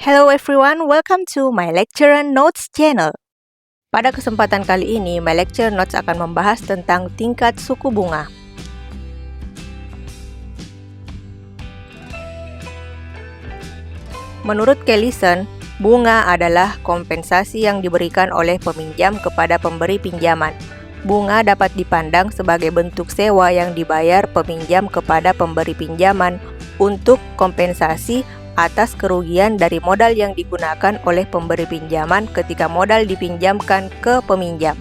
Hello everyone, welcome to my lecture notes channel. Pada kesempatan kali ini, my lecture notes akan membahas tentang tingkat suku bunga. Menurut Kellison, bunga adalah kompensasi yang diberikan oleh peminjam kepada pemberi pinjaman. Bunga dapat dipandang sebagai bentuk sewa yang dibayar peminjam kepada pemberi pinjaman untuk kompensasi atas kerugian dari modal yang digunakan oleh pemberi pinjaman ketika modal dipinjamkan ke peminjam.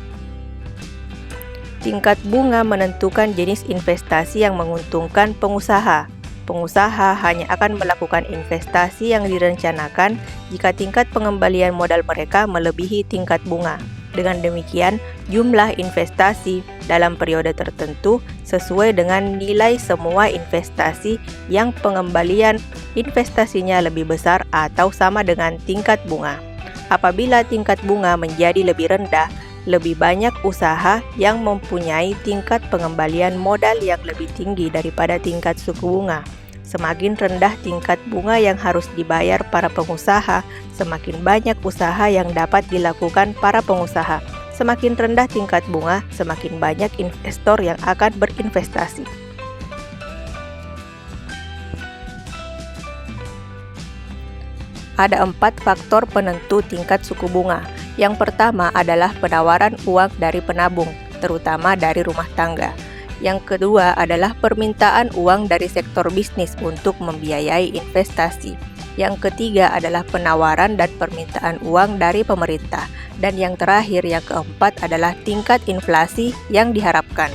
Tingkat bunga menentukan jenis investasi yang menguntungkan pengusaha. Pengusaha hanya akan melakukan investasi yang direncanakan jika tingkat pengembalian modal mereka melebihi tingkat bunga. Dengan demikian, jumlah investasi dalam periode tertentu sesuai dengan nilai semua investasi yang pengembalian investasinya lebih besar atau sama dengan tingkat bunga. Apabila tingkat bunga menjadi lebih rendah, lebih banyak usaha yang mempunyai tingkat pengembalian modal yang lebih tinggi daripada tingkat suku bunga. Semakin rendah tingkat bunga yang harus dibayar para pengusaha, semakin banyak usaha yang dapat dilakukan para pengusaha. Semakin rendah tingkat bunga, semakin banyak investor yang akan berinvestasi. Ada 4 faktor penentu tingkat suku bunga. Yang pertama adalah penawaran uang dari penabung, terutama dari rumah tangga. Yang kedua adalah permintaan uang dari sektor bisnis untuk membiayai investasi. Yang ketiga adalah penawaran dan permintaan uang dari pemerintah. Dan yang terakhir, yang keempat adalah tingkat inflasi yang diharapkan.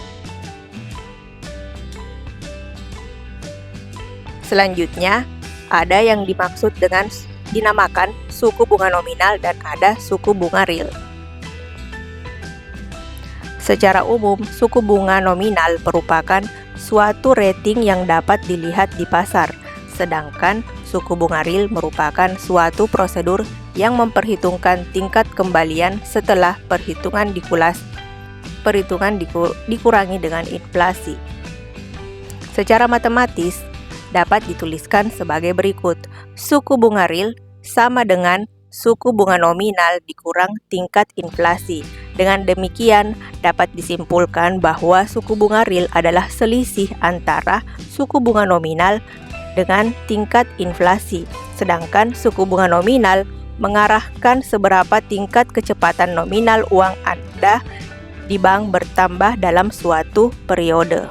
Selanjutnya, ada yang dimaksud dengan dinamakan suku bunga nominal dan ada suku bunga real. Secara umum, suku bunga nominal merupakan suatu rating yang dapat dilihat di pasar, sedangkan suku bunga real merupakan suatu prosedur yang memperhitungkan tingkat kembalian setelah dikurangi dengan inflasi. Secara matematis, dapat dituliskan sebagai berikut. Suku bunga real sama dengan suku bunga nominal dikurang tingkat inflasi. Dengan demikian, dapat disimpulkan bahwa suku bunga real adalah selisih antara suku bunga nominal dengan tingkat inflasi, sedangkan suku bunga nominal mengarahkan seberapa tingkat kecepatan nominal uang Anda di bank bertambah dalam suatu periode.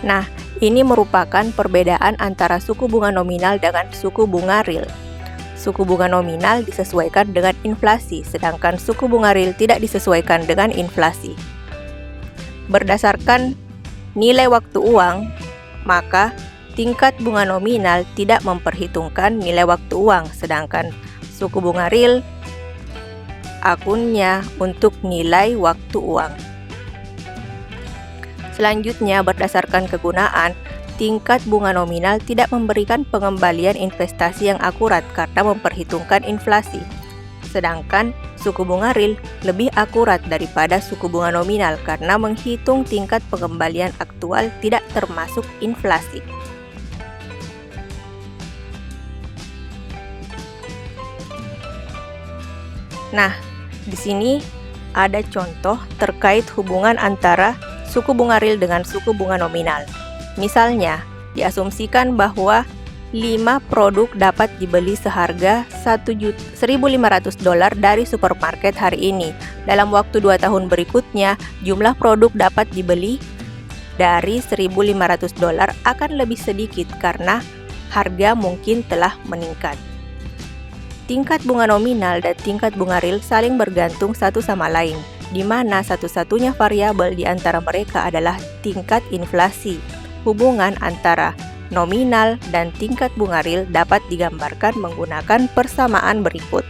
Nah, ini merupakan perbedaan antara suku bunga nominal dengan suku bunga real. Suku bunga nominal disesuaikan dengan inflasi, sedangkan suku bunga real tidak disesuaikan dengan inflasi. Berdasarkan nilai waktu uang, maka tingkat bunga nominal tidak memperhitungkan nilai waktu uang, sedangkan suku bunga real akunnya untuk nilai waktu uang. Selanjutnya, berdasarkan kegunaan, tingkat bunga nominal tidak memberikan pengembalian investasi yang akurat karena memperhitungkan inflasi. Sedangkan suku bunga real lebih akurat daripada suku bunga nominal karena menghitung tingkat pengembalian aktual tidak termasuk inflasi. Nah, di sini ada contoh terkait hubungan antara suku bunga real dengan suku bunga nominal. Misalnya, diasumsikan bahwa 5 produk dapat dibeli seharga $1.500 dari supermarket hari ini. Dalam waktu 2 tahun berikutnya, jumlah produk dapat dibeli dari $1.500 akan lebih sedikit karena harga mungkin telah meningkat. Tingkat bunga nominal dan tingkat bunga real saling bergantung satu sama lain, di mana satu-satunya variabel di antara mereka adalah tingkat inflasi. Hubungan antara nominal dan tingkat bunga real dapat digambarkan menggunakan persamaan berikut.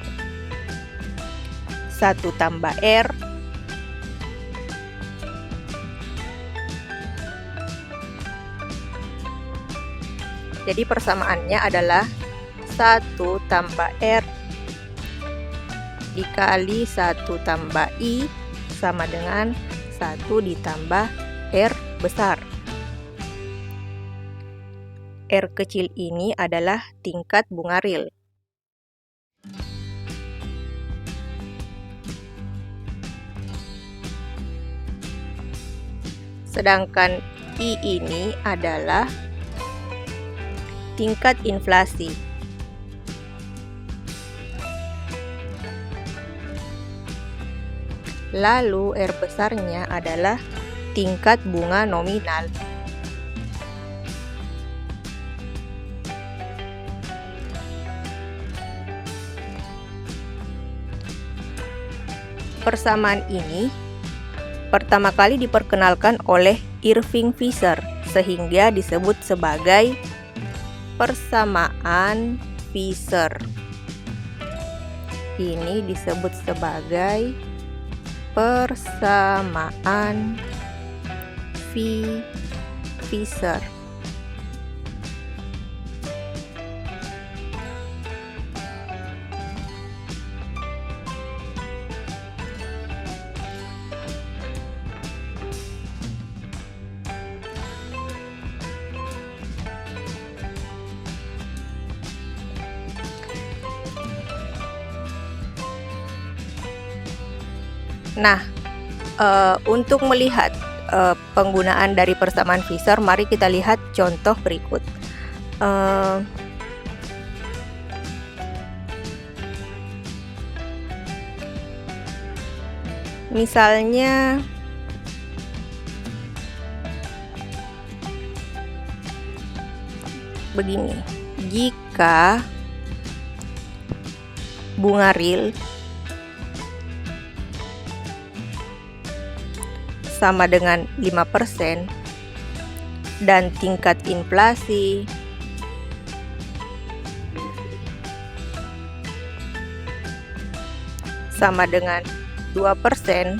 1 tambah R Jadi persamaannya adalah 1 tambah R dikali 1 tambah I sama dengan 1 ditambah R besar. R kecil ini adalah tingkat bunga real. Sedangkan I ini adalah tingkat inflasi. Lalu R besarnya adalah tingkat bunga nominal. Persamaan ini pertama kali diperkenalkan oleh Irving Fisher sehingga disebut sebagai persamaan Fisher. Ini disebut sebagai persamaan Fisher. Nah, untuk melihat penggunaan dari persamaan Fisher, mari kita lihat contoh berikut. Misalnya begini, jika bunga real sama dengan 5% dan tingkat inflasi sama dengan 2%,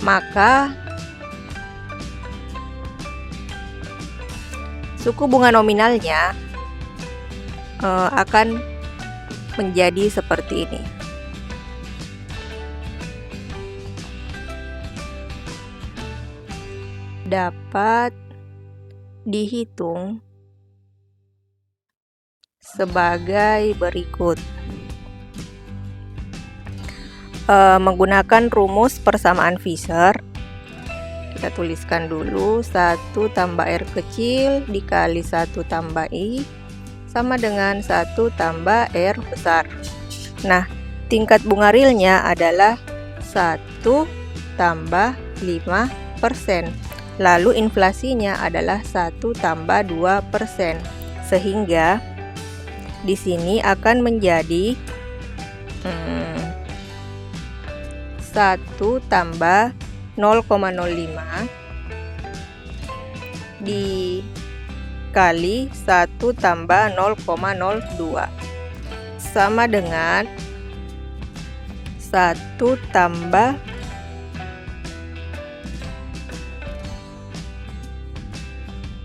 maka suku bunga nominalnya akan menjadi seperti ini. Dapat dihitung sebagai berikut. Menggunakan rumus persamaan Fisher, kita tuliskan dulu 1 tambah R kecil dikali 1 tambah I sama dengan 1 tambah R besar. Nah, tingkat bunga realnya adalah 1 tambah 5%. Lalu inflasinya adalah 1 tambah 2%. Sehingga di sini akan menjadi 1 tambah 0,05 dikali 1 tambah 0,02 sama dengan 1 tambah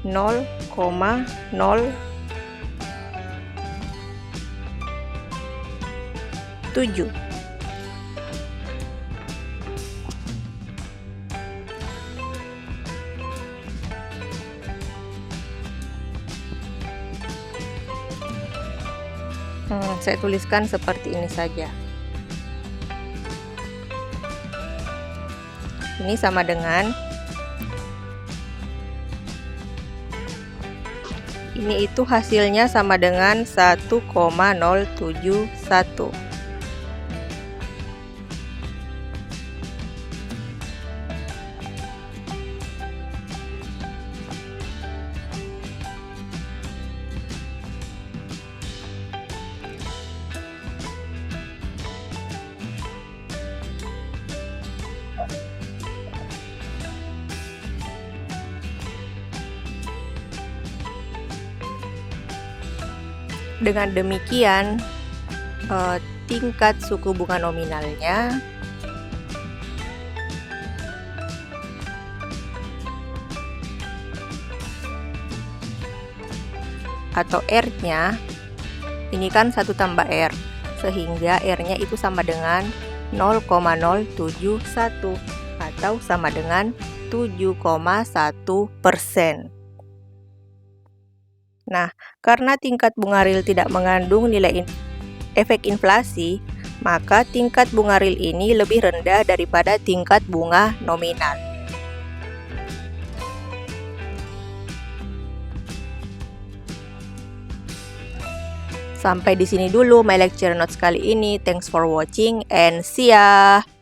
0,07. Saya tuliskan seperti ini saja. Ini sama dengan ini, itu hasilnya sama dengan 1,071. Dengan demikian, tingkat suku bunga nominalnya atau R-nya, ini kan 1 tambah R, sehingga R-nya itu sama dengan 0,071 atau sama dengan 7,1%. Nah, karena tingkat bunga real tidak mengandung nilai efek inflasi, maka tingkat bunga real ini lebih rendah daripada tingkat bunga nominal. Sampai di sini dulu my lecture notes kali ini. Thanks for watching and see ya!